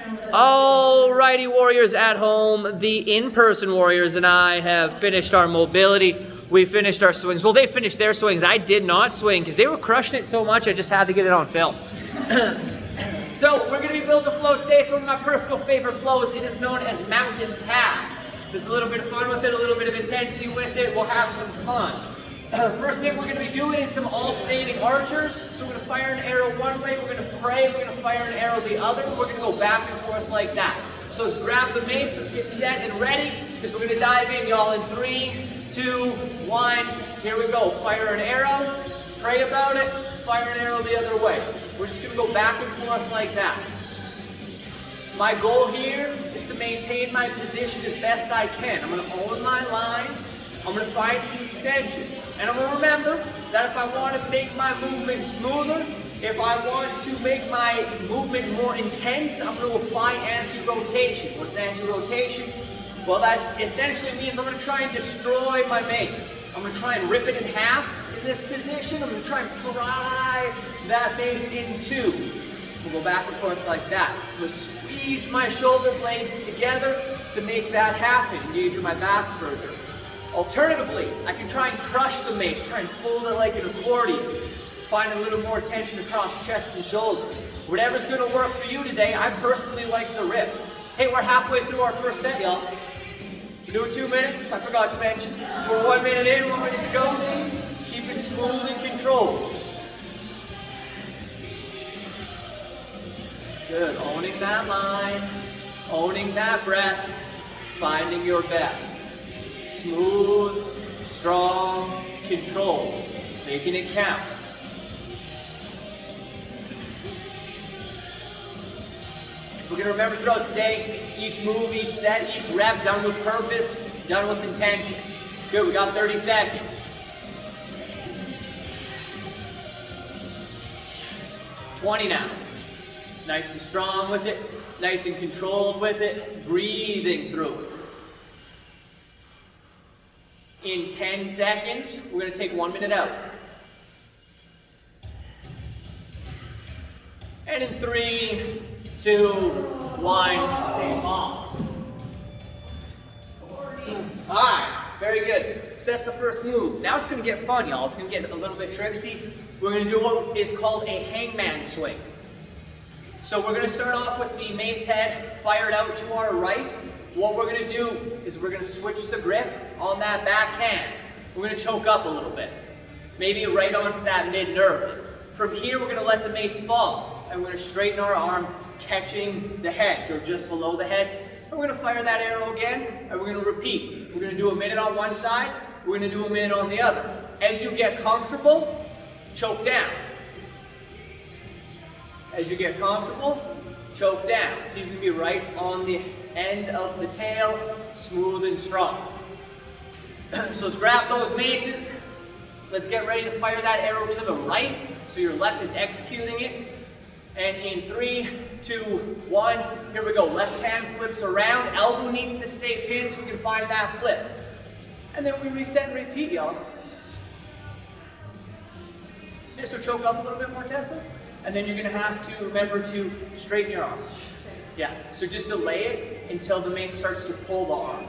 Alrighty, warriors at home, the in-person warriors and I have finished our mobility. We finished our swings. Well, they finished their swings. I did not swing because they were crushing it so much I just had to get it on film. So we're going to be building a flow today. So one of my personal favorite flows, it is known as mountain pass. There's a little bit of fun with it, a little bit of intensity with it. We'll have some fun. First thing we're going to be doing is some alternating archers. So we're going to fire an arrow one way, we're going to pray, we're going to fire an arrow the other. We're going to go back and forth like that. So let's grab the mace, let's get set and ready, because we're going to dive in, y'all, in 3, 2, 1. Here we go. Fire an arrow, pray about it, fire an arrow the other way. We're just going to go back and forth like that. My goal here is to maintain my position as best I can. I'm going to own my line. I'm going to find some extension. And I'm going to remember that if I want to make my movement smoother, if I want to make my movement more intense, I'm going to apply anti-rotation. What's anti-rotation? Well, that essentially means I'm going to try and destroy my mace. I'm going to try and rip it in half in this position. I'm going to try and pry that mace in two. We'll go back and forth like that. I'm going to squeeze my shoulder blades together to make that happen. Engage my back further. Alternatively, I can try and crush the mace, try and fold it like an accordion, find a little more tension across chest and shoulders. Whatever's going to work for you today, I personally like the rip. Hey, we're halfway through our first set, y'all. We're doing 2 minutes, I forgot to mention. We're 1 minute in, 1 minute to go. Keep it smooth and controlled. Good, owning that line, owning that breath, finding your best. Smooth, strong, controlled, making it count. We're going to remember throughout today, each move, each set, each rep, done with purpose, done with intention. Good, we got 30 seconds. 20 now. Nice and strong with it, nice and controlled with it, breathing through it. In 10 seconds, we're going to take 1 minute out. And in 3, 2, 1, take pause. Alright, very good. So that's the first move. Now it's going to get fun, y'all. It's going to get a little bit tricksy. We're going to do what is called a hangman swing. So we're going to start off with the mace head fired out to our right. What we're going to do is we're going to switch the grip on that back hand. We're going to choke up a little bit, maybe right onto that mid-nerve. From here, we're going to let the mace fall, and we're going to straighten our arm, catching the head, or just below the head. And we're going to fire that arrow again, and we're going to repeat. We're going to do a minute on one side, we're going to do a minute on the other. As you get comfortable, choke down. As you get comfortable, choke down. So you can be right on the end of the tail, smooth and strong. So let's grab those maces. Let's get ready to fire that arrow to the right. So your left is executing it. And in 3, 2, 1, here we go. Left hand flips around. Elbow needs to stay pinned so we can find that flip. And then we reset and repeat, y'all. Okay, so choke up a little bit more, Tessa. And then you're going to have to remember to straighten your arm. Yeah, so just delay it until the mace starts to pull the arm.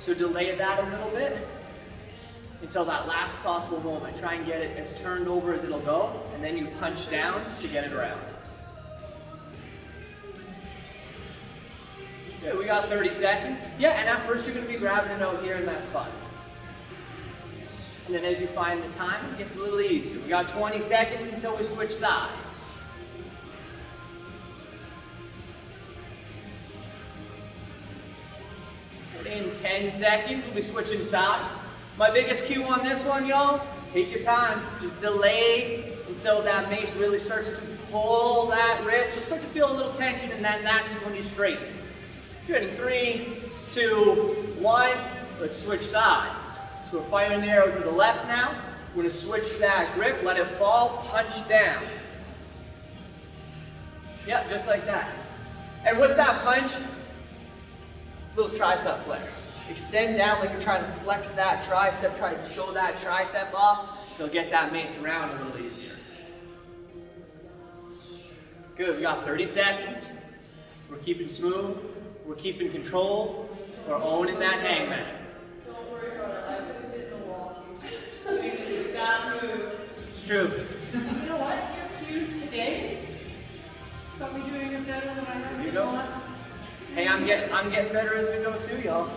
So delay that a little bit until that last possible moment. Try and get it as turned over as it'll go, and then you punch down to get it around. Okay, we got 30 seconds. Yeah, and at first you're going to be grabbing it out here in that spot. And then as you find the time, it gets a little easier. We got 20 seconds until we switch sides. In 10 seconds, we'll be switching sides. My biggest cue on this one, y'all, take your time. Just delay until that mace really starts to pull that wrist. You'll start to feel a little tension, and then that's when you straighten. Good, in 3, 2, 1, let's switch sides. So we're firing the arrow to the left now. We're going to switch that grip, let it fall, punch down. Yeah, just like that. And with that punch, little tricep flare. Extend down like you're trying to flex that tricep, try to show that tricep off. You'll get that mace around a little easier. Good, we got 30 seconds. We're keeping smooth, we're keeping control, we're owning that hangman. Don't worry about it, I put it in the wall. That move. It's true. You know what? Your cues today got me doing it better than I have in the last. Hey, I'm getting better as we go too, y'all.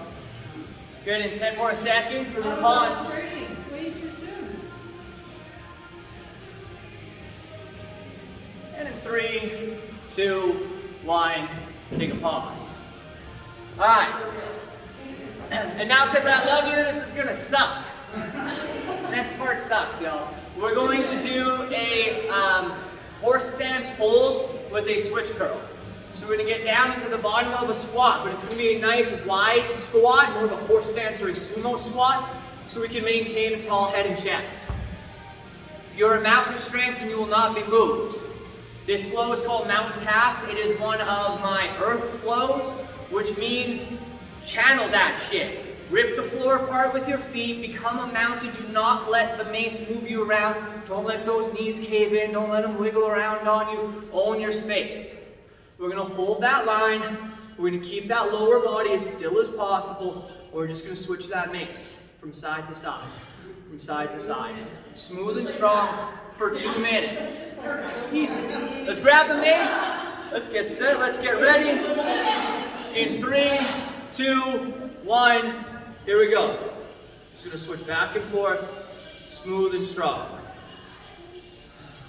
Good, in 10 more seconds, we're gonna pause. Way too soon. And in 3, 2, 1, take a pause. All right. And now, because I love you, this is gonna suck. This next part sucks, y'all. We're going to do a horse stance hold with a switch curl. So we're gonna get down into the bottom of a squat, but it's gonna be a nice wide squat, more of a horse stance or a sumo squat, so we can maintain a tall head and chest. You're a mountain of strength and you will not be moved. This flow is called mountain pass. It is one of my earth flows, which means channel that shit. Rip the floor apart with your feet, become a mountain. Do not let the mace move you around. Don't let those knees cave in. Don't let them wiggle around on you. Own your space. We're gonna hold that line. We're gonna keep that lower body as still as possible. We're just gonna switch that mace from side to side, from side to side. Smooth and strong for 2 minutes. Easy. Let's grab the mace. Let's get set. Let's get ready. In 3, 2, 1. Here we go. Just gonna switch back and forth, smooth and strong.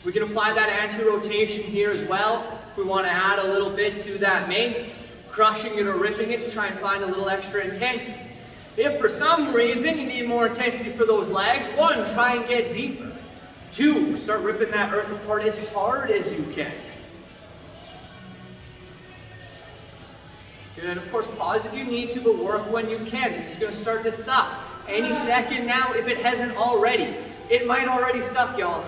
We can apply that anti-rotation here as well. If we want to add a little bit to that mace, crushing it or ripping it to try and find a little extra intensity. If for some reason you need more intensity for those legs, 1, try and get deeper. 2, start ripping that earth apart as hard as you can. And of course, pause if you need to, but work when you can. This is going to start to suck any second now if it hasn't already. It might already suck, y'all.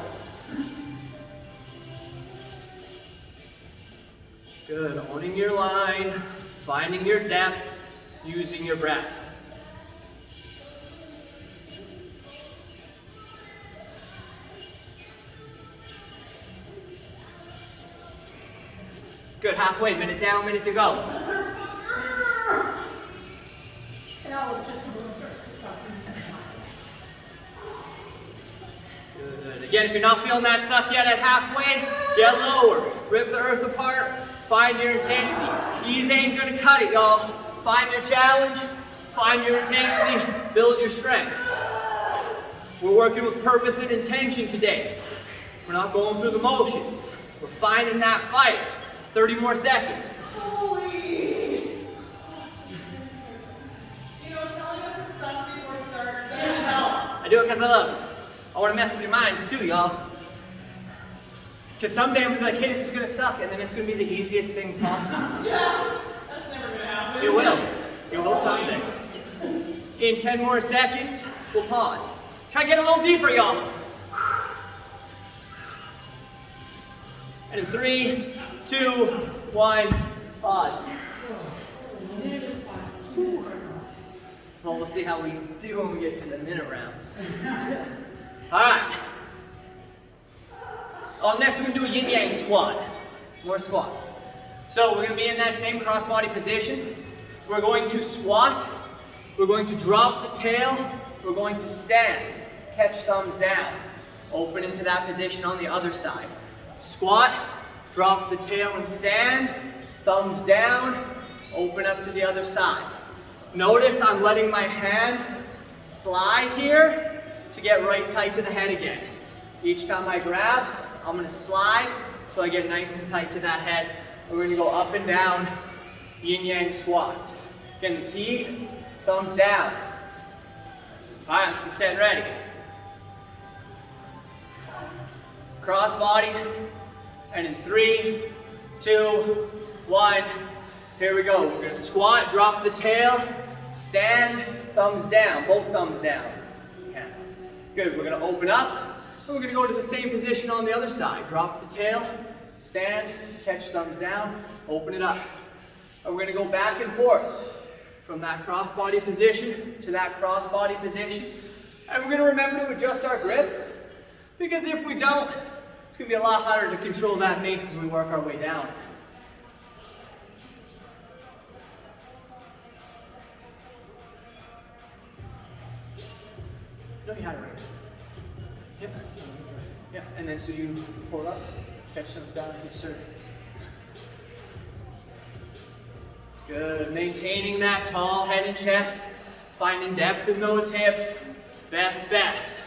Good, owning your line, finding your depth, using your breath. Good, halfway, minute down, minute to go. That was just a little starts to suck. Good. Again, if you're not feeling that suck yet at halfway, get lower. Rip the earth apart, find your intensity. Ease ain't gonna cut it, y'all. Find your challenge, find your intensity, build your strength. We're working with purpose and intention today. We're not going through the motions. We're finding that fight. 30 more seconds. Holy! You know, telling us it sucks before it starts doesn't help. I do it because I love it. I want to mess with your minds too, y'all. Because someday I'm going to be like, hey, this is going to suck, and then it's going to be the easiest thing possible. Yeah, that's never going to happen. It will. It will someday. In 10 more seconds, we'll pause. Try to get a little deeper, y'all. And in 3, 2, 1, pause. Well, we'll see how we do when we get to the minute round. All right. Next, we're going to do a Yin Yang Squat. More squats. So we're going to be in that same crossbody position. We're going to squat. We're going to drop the tail. We're going to stand. Catch thumbs down. Open into that position on the other side. Squat. Drop the tail and stand. Thumbs down. Open up to the other side. Notice I'm letting my hand slide here to get right tight to the head again. Each time I grab, I'm going to slide so I get nice and tight to that head. We're going to go up and down Yin Yang Squats. Again, the key, thumbs down. All right, let's get set and ready. Cross body. And in 3, 2, 1, here we go. We're going to squat, drop the tail, stand, thumbs down, both thumbs down. Yeah. Good, we're going to open up, and we're going to go to the same position on the other side. Drop the tail, stand, catch thumbs down, open it up. And we're going to go back and forth from that crossbody position to that crossbody position. And we're going to remember to adjust our grip, because if we don't, It's going to be a lot harder to control that mace as we work our way down. No, you had it right. Yep. Yep. And then so you pull up, catch them down, yes sir. Good. Maintaining that tall head and chest, finding depth in those hips. Best, best.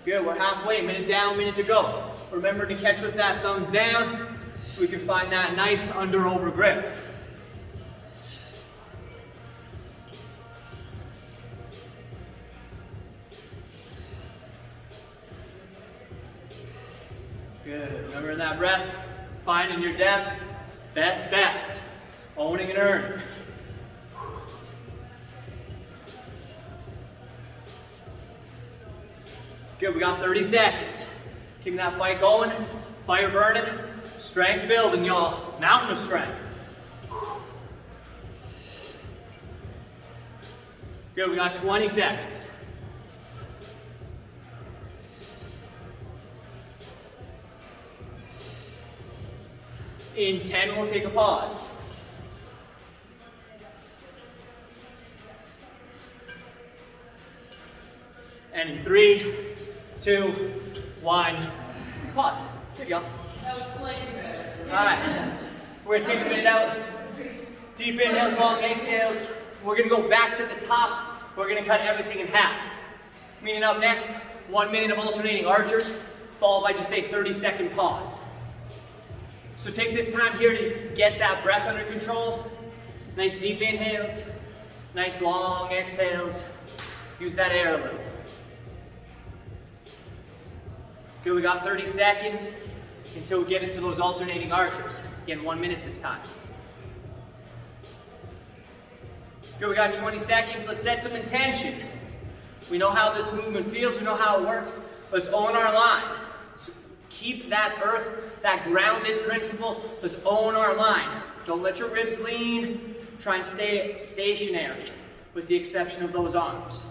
Good, we're halfway, minute down, minute to go. Remember to catch with that thumbs down so we can find that nice under-over grip. Good, remember that breath, finding your depth, best, best. Owning and earning. Good, we got 30 seconds. Keeping that fight going, fire burning, strength building, y'all. Mountain of strength. Good, we got 20 seconds. In 10, we'll take a pause. And in 3, 2, 1, pause. Good, y'all. That was slightly better. All right. We're going to take a minute out. Deep inhales, long exhales. We're going to go back to the top. We're going to cut everything in half. Meaning up next, 1 minute of alternating archers, followed by just a 30-second pause. So take this time here to get that breath under control. Nice deep inhales, nice long exhales. Use that air a little. Good, we got 30 seconds until we get into those alternating archers. Again, 1 minute this time. Good, we got 20 seconds. Let's set some intention. We know how this movement feels, we know how it works. Let's own our line. So keep that earth, that grounded principle. Let's own our line. Don't let your ribs lean. Try and stay stationary, with the exception of those arms.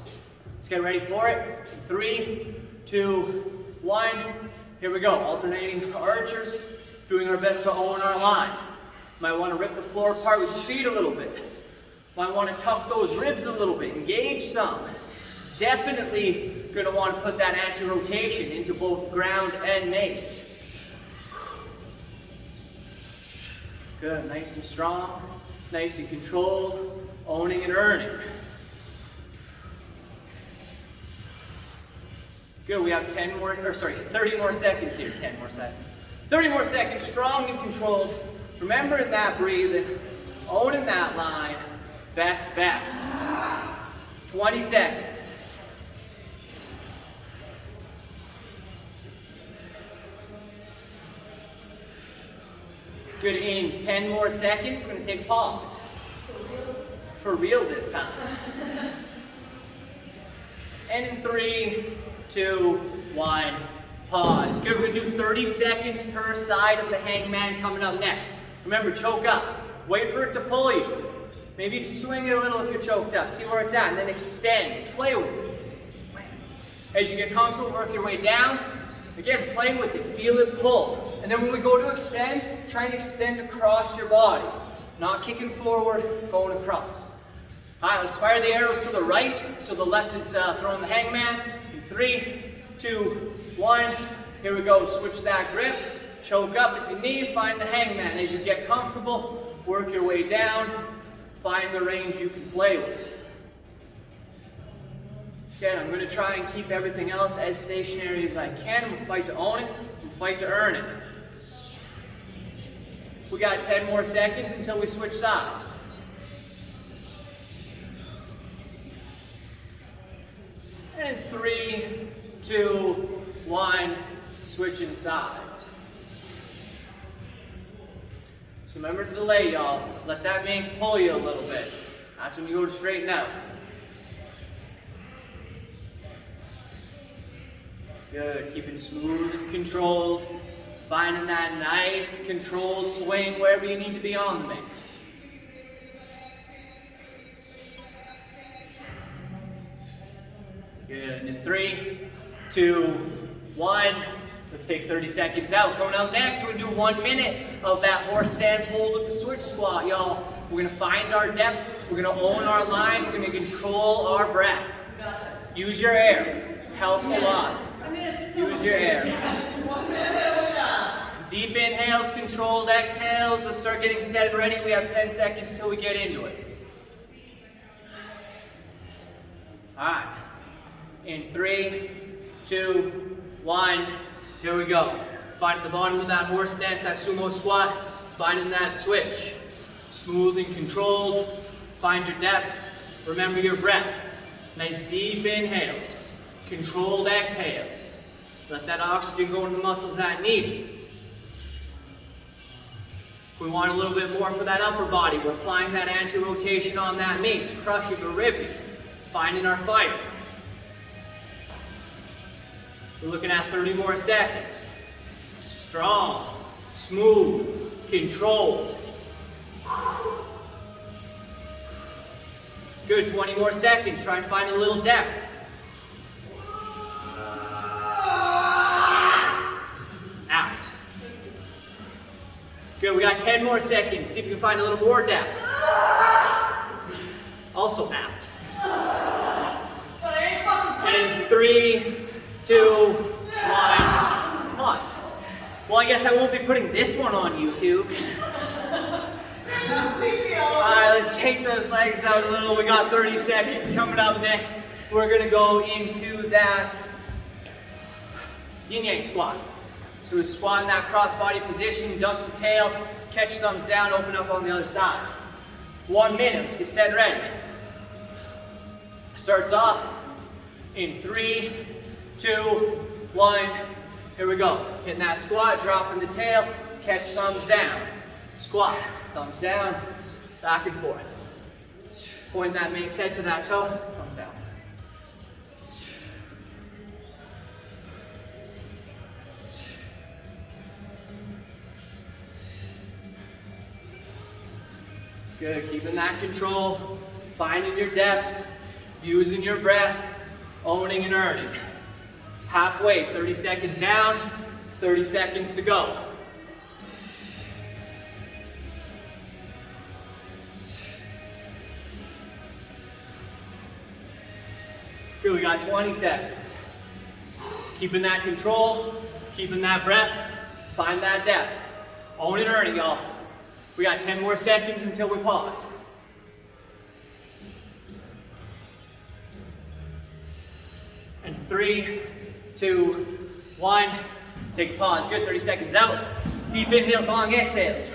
Let's get ready for it. 3, 2, 1. Here we go. Alternating archers. Doing our best to own our line. Might want to rip the floor apart with your feet a little bit. Might want to tuck those ribs a little bit. Engage some. Definitely going to want to put that anti-rotation into both ground and mace. Good. Nice and strong. Nice and controlled. Owning and earning. Good, we have 30 more seconds here, 10 more seconds. 30 more seconds, strong and controlled. Remembering that breathing, owning that line, best, best. 20 seconds. Good, in 10 more seconds, we're gonna take a pause. For real this time. And in 3, 2, 1, pause. Good, we're gonna do 30 seconds per side of the hangman coming up next. Remember, choke up. Wait for it to pull you. Maybe swing it a little if you're choked up. See where it's at, and then extend. Play with it. As you get comfortable, work your way down. Again, play with it. Feel it pull. And then when we go to extend, try and extend across your body. Not kicking forward, going across. All right, let's fire the arrows to the right. So the left is throwing the hangman. 3, 2, 1. Here we go. Switch that grip. Choke up if you need. Find the hangman. As you get comfortable, work your way down. Find the range you can play with. Again, I'm going to try and keep everything else as stationary as I can. We'll fight to own it. We'll fight to earn it. We got 10 more seconds until we switch sides. And 3, 2, 1, switching sides. So remember to delay, y'all. Let that mace pull you a little bit. That's when you go to straighten out. Good, keeping smooth and controlled. Finding that nice controlled swing wherever you need to be on the mace. Good. In 3, 2, 1. Let's take 30 seconds out. Coming up next, we're gonna do 1 minute of that horse stance hold with the switch squat, y'all. We're gonna find our depth. We're gonna own our line. We're gonna control our breath. Use your air. Helps a lot. Use your air. Deep inhales, controlled exhales. Let's start getting set and ready. We have 10 seconds till we get into it. All right. In 3, 2, 1. Here we go. Find at the bottom of that horse stance, that sumo squat. Finding that switch. Smooth and controlled. Find your depth. Remember your breath. Nice deep inhales. Controlled exhales. Let that oxygen go into the muscles that need it. If we want a little bit more for that upper body, we're applying that anti-rotation on that mace, crushing or ripping. Finding our fire. We're looking at 30 more seconds. Strong, smooth, controlled. Good, 20 more seconds. Try and find a little depth. Out. Good, we got 10 more seconds. See if you can find a little more depth. Also out. And 3, 2, 1, pause. Well, I guess I won't be putting this one on YouTube. Alright, let's shake those legs out a little. We got 30 seconds. Coming up next, we're going to go into that Yin Yang Squat. So we squat in that cross-body position, dunk the tail, catch thumbs down, open up on the other side. 1 minute. Let's get set and ready. Starts off in 3, 2, 1. Here we go. Hitting that squat, dropping the tail, catch thumbs down. Squat, thumbs down, back and forth. Point that mace head to that toe, thumbs down. Good, keeping that control, finding your depth, using your breath, owning and earning. Halfway, 30 seconds down, 30 seconds to go. Good, we got 20 seconds. Keeping that control, keeping that breath, find that depth. Own and earn it, y'all. We got 10 more seconds until we pause. And 3, 2, 1. Take a pause. Good, 30 seconds out. Deep inhales, long exhales.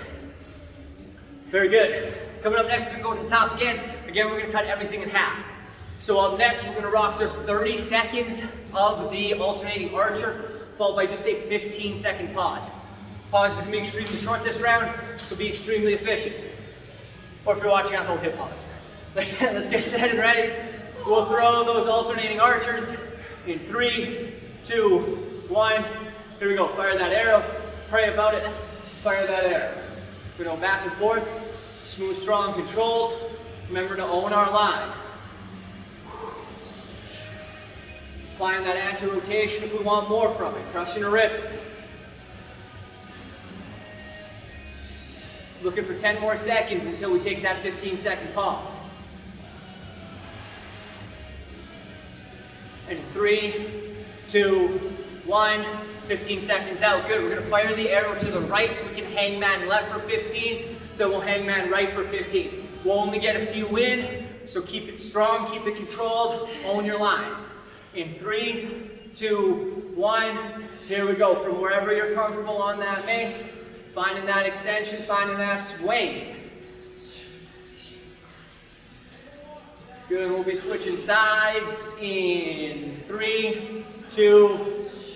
Very good. Coming up next, we're going to go to the top again. Again, we're going to cut everything in half. So up next, we're going to rock just 30 seconds of the alternating archer, followed by just a 15-second pause. Pause is going to be extremely short this round, so be extremely efficient. Or if you're watching at home, hit pause. Let's get set and ready. We'll throw those alternating archers in 3, 2, 1. Here we go. Fire that arrow. Pray about it. Fire that arrow. We're going to go back and forth. Smooth, strong, controlled. Remember to own our line. Applying that anti-rotation if we want more from it. Crushing or ripping. Looking for 10 more seconds until we take that 15-second pause. And 3, 2, 1, 15 seconds out. Good, we're gonna fire the arrow to the right so we can hangman left for 15, then we'll hangman right for 15. We'll only get a few in, so keep it strong, keep it controlled, own your lines. In 3, 2, 1, here we go. From wherever you're comfortable on that mace, finding that extension, finding that swing. Good, we'll be switching sides in 3, 2,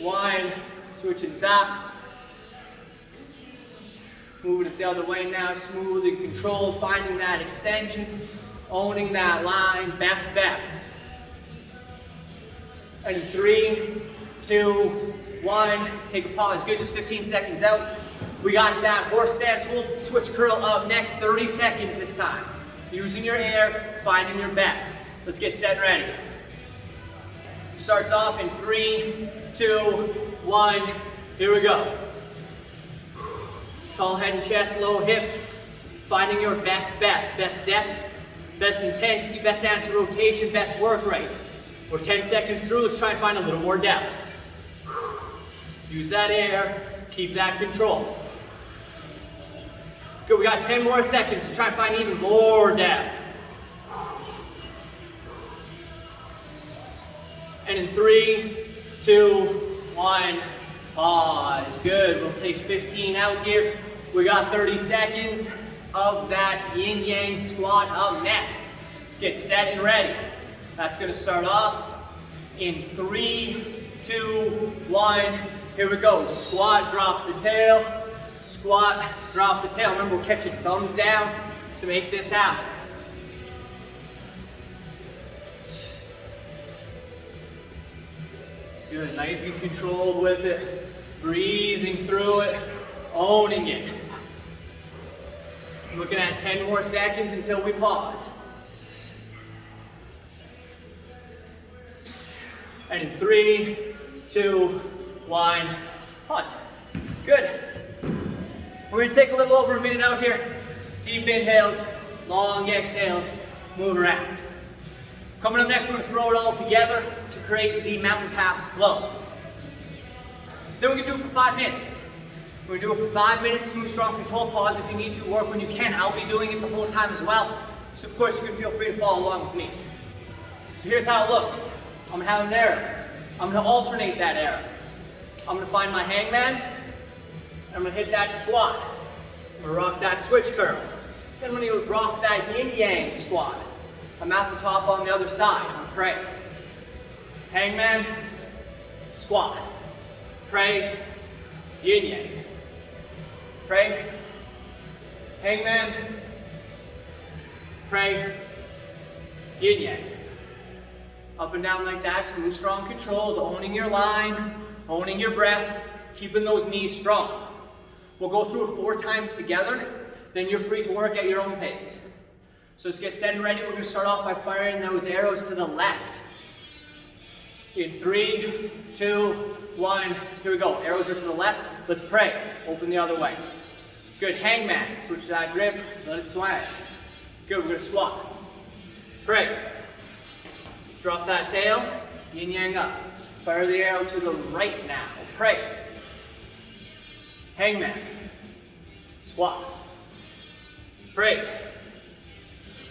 1, switching sides. Moving it the other way now, smooth and controlled, finding that extension, owning that line, best. And 3, 2, 1, take a pause. Good, just 15 seconds out. We got that horse stance, we'll switch curl up next, 30 seconds this time. Using your air, finding your best. Let's get set and ready. Starts off in 3, 2, 1. Here we go. Tall head and chest, low hips. Finding your best depth, best intensity, best anti-rotation, best work rate. We're 10 seconds through, let's try and find a little more depth. Use that air, keep that control. Good, we got 10 more seconds, let's try and find even more depth. And in 3, 2, 1, pause. Good, we'll take 15 out here. We got 30 seconds of that Yin Yang Squat up next. Let's get set and ready. That's gonna start off in 3, 2, 1. Here we go. Squat, drop the tail. Squat, drop the tail. Remember, we're catching thumbs down to make this happen. Good, nice and controlled with it. Breathing through it, owning it. Looking at 10 more seconds until we pause. And in 3, 2, 1, pause. Good. We're gonna take a little over a minute out here. Deep inhales, long exhales, move around. Coming up next, we're gonna throw it all together to create the mountain pass flow. Then we're gonna do it for 5 minutes. We're gonna do it for 5 minutes, smooth, strong, control, pause if you need to, work when you can. I'll be doing it the whole time as well. So of course you can feel free to follow along with me. So here's how it looks. I'm gonna have an arrow. I'm gonna alternate that arrow. I'm gonna find my hangman. I'm gonna hit that squat. I'm gonna rock that switch curl. Then I'm gonna rock that Yin Yang Squat. I'm at the top on the other side. I'm pray. Hangman, squat. Pray, Yin Yang. Pray, hangman, pray, Yin Yang. Up and down like that, smooth, strong, controlled, owning your line, owning your breath, keeping those knees strong. We'll go through it 4 times together, then you're free to work at your own pace. So let's get set and ready. We're gonna start off by firing those arrows to the left. In 3, 2, 1, here we go. Arrows are to the left. Let's pray. Open the other way. Good, hangman. Switch that grip, let it swing. Good, we're gonna squat. Pray. Drop that tail, yin yang up. Fire the arrow to the right now. Pray. Hangman. Squat. Pray.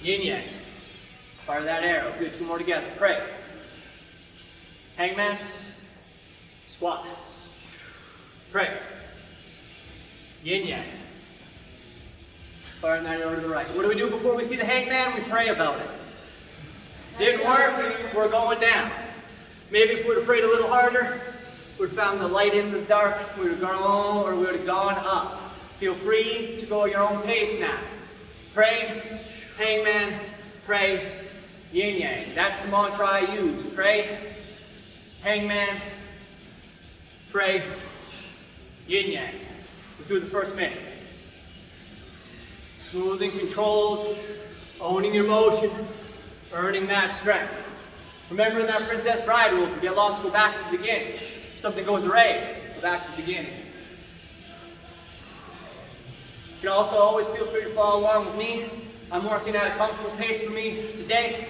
Yin yang. Fire that arrow. Good, 2 more together. Pray. Hangman. Squat. Pray. Yin yang. Firing that arrow to the right. What do we do before we see the hangman? We pray about it. Didn't work, we're going down. Maybe if we would have prayed a little harder, we would have found the light in the dark, we would have gone, or we would have gone up. Feel free to go at your own pace now. Pray, hangman, pray, yin yang. That's the mantra I use. Pray, hangman, pray, yin yang. We're through the first minute. Smooth and controlled, owning your motion, earning that strength. Remember that Princess Bride rule, if you get lost, go back to the beginning. If something goes awry, go back to the beginning. You can also always feel free to follow along with me. I'm working at a comfortable pace for me today.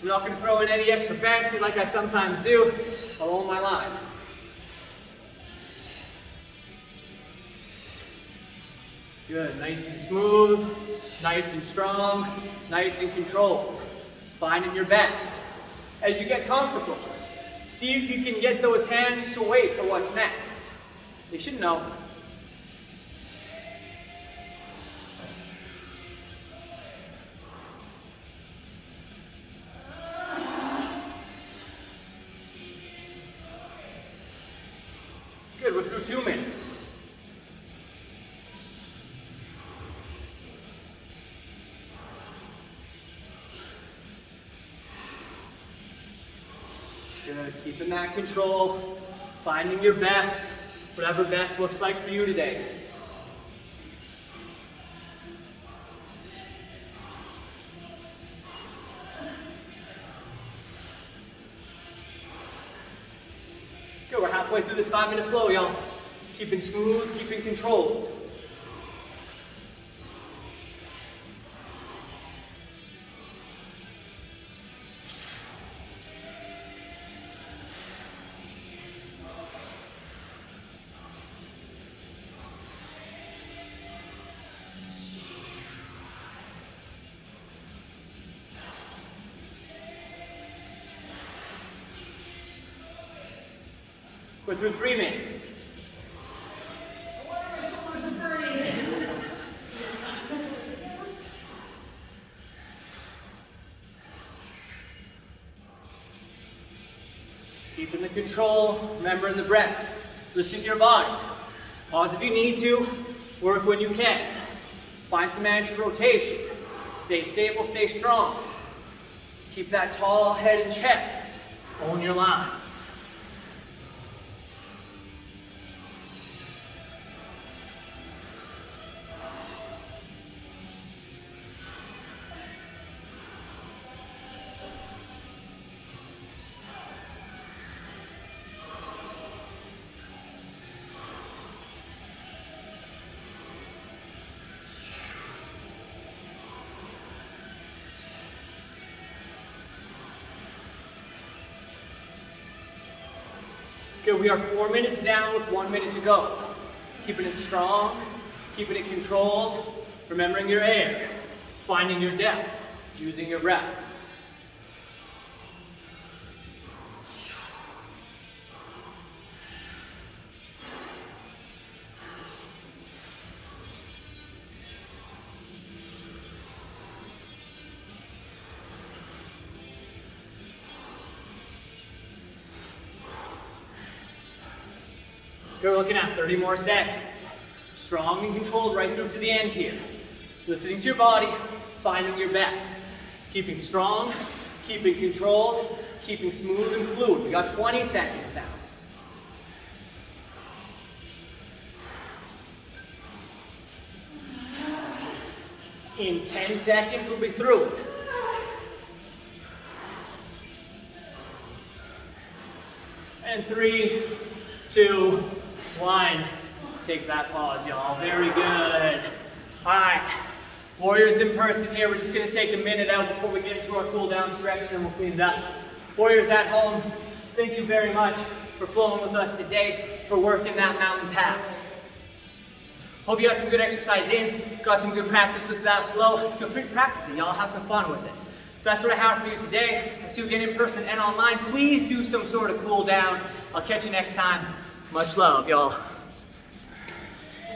I'm not going to throw in any extra fancy like I sometimes do. I'll hold my line. Good, nice and smooth, nice and strong, nice and controlled. Finding your best. As you get comfortable, see if you can get those hands to wait for what's next. They should know. Good, we're through 2 minutes. Good, keeping that control, finding your best, whatever best looks like for you today. halfway through this 5-minute flow, y'all. Keeping smooth, keeping controlled. We're through 3 minutes. Keeping the control, remembering the breath. Listen to your body. Pause if you need to, work when you can. Find some anti-rotation. Stay stable, stay strong. Keep that tall head and chest. Own your lines. Good, we are 4 minutes down with 1 minute to go. Keeping it strong, keeping it controlled, remembering your air, finding your depth, using your breath. You're looking at 30 more seconds. Strong and controlled right through to the end here. Listening to your body, finding your best. Keeping strong, keeping controlled, keeping smooth and fluid. We got 20 seconds now. In 10 seconds, we'll be through. And 3, 2, 1. Take that pause, y'all. Very good. All right. Warriors in person here. We're just going to take a minute out before we get into our cool down stretch and we'll clean it up. Warriors at home, thank you very much for flowing with us today, for working that mountain pass. Hope you got some good exercise in, got some good practice with that flow. Feel free to practice it, y'all. Have some fun with it. That's what I have for you today. I'll see you again in person and online. Please do some sort of cool down. I'll catch you next time. Much love, y'all.